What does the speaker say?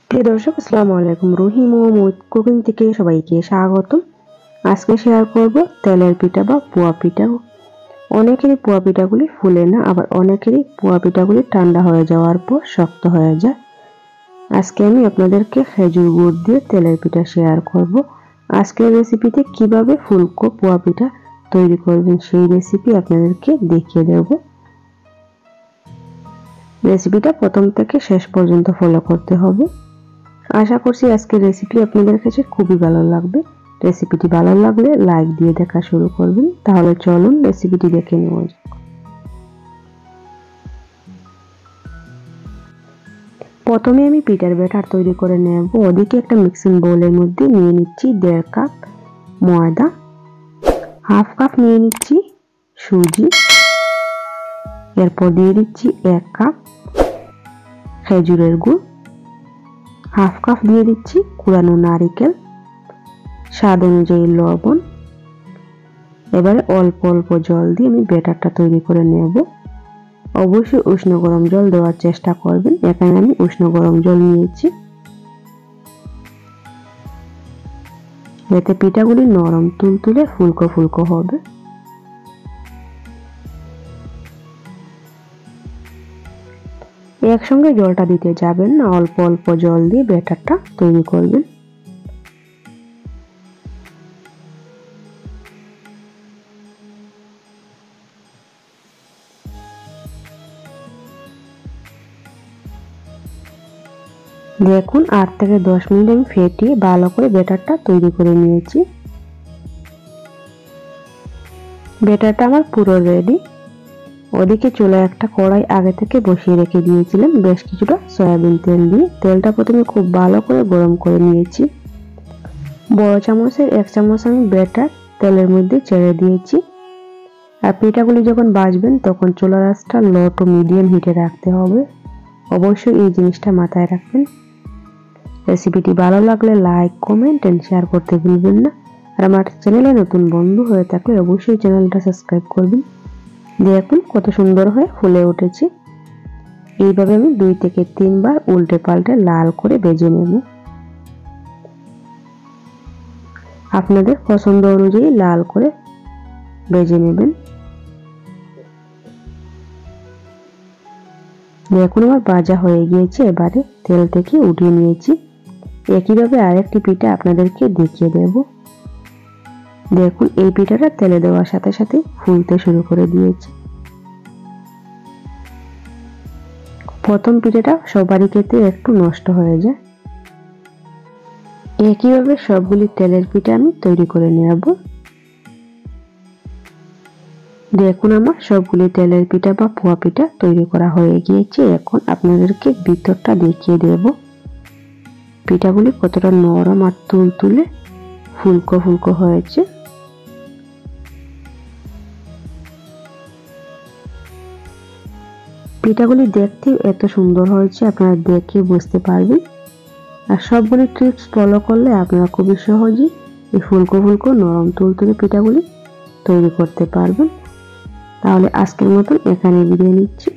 প্রিয় দর্শক, আসসালামু আলাইকুম। রুহি মোহাম্মদ কুকিং থেকে সবাইকে স্বাগতম। আজকে শেয়ার করব তেলের পিঠা বা পোয়া পিঠা। অনেকেরই পোয়া পিঠাগুলি ফুলে না, আবার অনেকেরই পোয়া পিঠাগুলি ঠান্ডা হয়ে যাওয়ার পর শক্ত হয়ে যায়। আজকে আমি আপনাদেরকে খেজুর গুড় দিয়ে তেলের পিঠা শেয়ার করব। আজকের রেসিপিতে কিভাবে ফুলকো পোয়া পিঠা তৈরি করবেন সেই রেসিপি আপনাদেরকে দেখিয়ে দেব। রেসিপিটা প্রথম থেকে শেষ পর্যন্ত ফলো করতে হবে। আশা করছি আজকের রেসিপি আপনাদের কাছে খুবই ভালো লাগবে। রেসিপিটি ভালো লাগলে লাইক দিয়ে দেখা শুরু করবেন। তাহলে চলুন রেসিপিটি দেখে নেওয়া যাক। প্রথমে আমি পিঠার ব্যাটার তৈরি করে নেব। ওদিকে একটা মিক্সিং বোলের মধ্যে নিয়ে নিচ্ছি 1.5 কাপ ময়দা, 1/2 কাপ নিয়ে নিচ্ছি সুজি, এরপর দিয়ে দিচ্ছি 1 কাপ খেজুরের গুড়, 1/2 কাপ দিয়ে দিচ্ছি কুড়ানো নারকেল, স্বাদ অনুযায়ী লবণ। এবারে অল্প অল্প জল দিয়ে আমি ব্যাটারটা তৈরি করে নেব। অবশ্যই উষ্ণ গরম জল দেওয়ার চেষ্টা করবেন। এখানে আমি উষ্ণ গরম জল নিয়েছি, এতে পিঠাগুলি নরম তুলতুলে ফুলকো ফুলকো হবে। একসঙ্গে জলটা দিতে যাবেন না, অল্প অল্প জল দিয়ে ব্যাটারটা তৈরি করবেন। দেখুন 8 থেকে 10 মিনিট আমি ফেটিয়ে ভালো করে ব্যাটারটা তৈরি করে নিয়েছি। ব্যাটারটা আমার পুরো রেডি। ওদিকে চুলায় একটা কড়াই আগে থেকে বসিয়ে রেখে দিয়েছিলাম বেশ কিছুটা সয়াবিন তেল দিয়ে। তেলটা প্রথমে খুব ভালো করে গরম করে নিয়েছি। বড় চামচের 1 চামচ আমি ব্যাটার তেলের মধ্যে ছেড়ে দিয়েছি। আর পিঠাগুলি যখন ভাজবেন তখন চুলার আঁচটা লো টু মিডিয়াম হিটে রাখতে হবে। অবশ্যই এই জিনিসটা মাথায় রাখবেন। রেসিপিটি ভালো লাগলে লাইক, কমেন্ট এন্ড শেয়ার করতে ভুলবেন না। আর আমার চ্যানেলে নতুন বন্ধু হয়ে থাকলে অবশ্যই চ্যানেলটা সাবস্ক্রাইব করবেন। দেখুন কত সুন্দর হয়ে ফুলে উঠেছে। এইভাবে আমি 2 থেকে 3 বার উল্টে পাল্টে লাল করে ভেজে নেব। আপনাদের পছন্দ অনুযায়ী লাল করে ভেজে নেবেন। দেখুন আমার ভাজা হয়ে গিয়েছে। এবারে তেল থেকে উঠিয়ে নিয়েছি। একইভাবে আরেকটি পিঠা আপনাদেরকে দেখিয়ে দেব। দেখুন এই পিঠাটা তেলে দেওয়ার সাথে সাথে ফুলতে শুরু করে দিয়েছে। প্রথম পিঠাটা সবারই খেতে একটু নষ্ট হয়ে যায়। একইভাবে সবগুলি তেলের পিঠা আমি তৈরি করে নেব। দেখুন আমার সবগুলি তেলের পিঠা বা পোয়া পিঠা তৈরি করা হয়ে গিয়েছে। এখন আপনাদেরকে ভিতরটা দেখিয়ে দেব পিঠাগুলি কতটা নরম আর তুলতুলে ফুলকো ফুলকো হয়েছে। পিঠাগুলি দেখতে এত সুন্দর হয়েছে, আপনারা দেখে বুঝতে পারবেন। আর সবগুলি টিপস ফলো করলে আপনারা খুবই সহজেই এই ফুলকো ফুলকো নরম তুলতুলে পিঠাগুলি তৈরি করতে পারবেন। তাহলে আজকের মতন এখানে বিদায় নিচ্ছি।